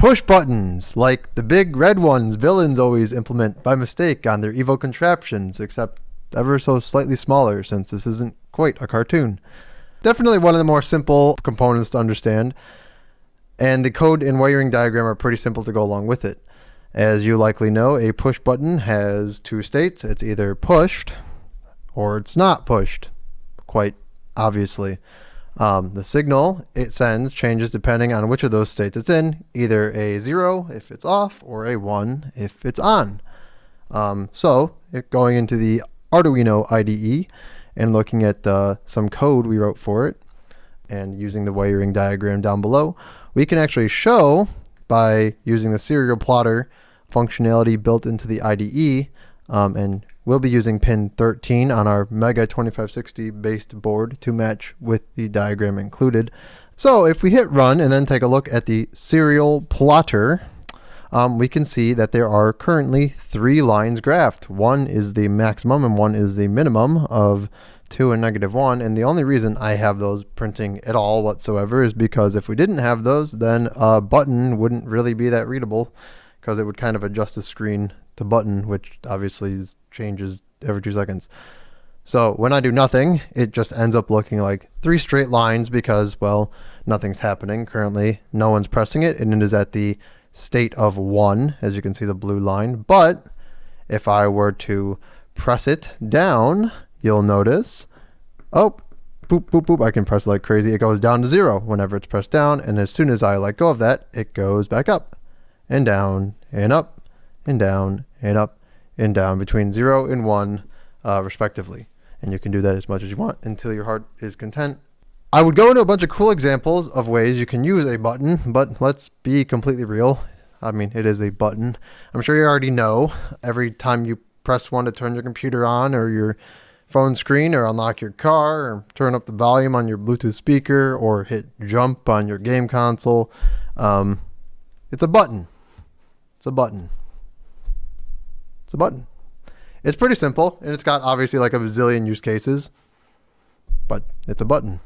push buttons, like the big red ones villains always implement by mistake on their evil contraptions, except ever so slightly smaller since this isn't quite a cartoon. Definitely one of the more simple components to understand, and the code and wiring diagram are pretty simple to go along with it. As you likely know, a push button has two states. It's either pushed or it's not pushed, quite obviously. The signal it sends changes depending on which of those states it's in, either a 0 if it's off or a 1 if it's on. Going into the Arduino IDE and looking at some code we wrote for it and using the wiring diagram down below, we can actually show by using the serial plotter functionality built into the IDE, and we'll be using pin 13 on our Mega 2560 based board to match with the diagram included. So if we hit run and then take a look at the serial plotter, we can see that there are currently 3 lines graphed. One is the maximum and one is the minimum of 2 and -1. And the only reason I have those printing at all whatsoever is because if we didn't have those, then a button wouldn't really be that readable, because it would kind of adjust the screen to button, which obviously changes every 2 seconds. So when I do nothing, it just ends up looking like 3 straight lines because, well, nothing's happening. Currently, no one's pressing it, and it is at the state of 1, as you can see the blue line. But if I were to press it down, you'll notice, oh, boop, boop, boop, I can press like crazy. It goes down to 0 whenever it's pressed down, and as soon as I let go of that, it goes back up and down and up and down and up and down between 0 and 1 respectively. And you can do that as much as you want until your heart is content. I would go into a bunch of cool examples of ways you can use a button, but let's be completely real. I mean, it is a button. I'm sure you already know every time you press one to turn your computer on or your phone screen or unlock your car or turn up the volume on your Bluetooth speaker or hit jump on your game console, it's a button. It's a button. It's a button. It's pretty simple, and it's got obviously like a bazillion use cases, but it's a button.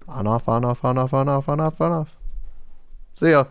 On, off, on, off, on, off, on, off, on, off, on, off. See ya.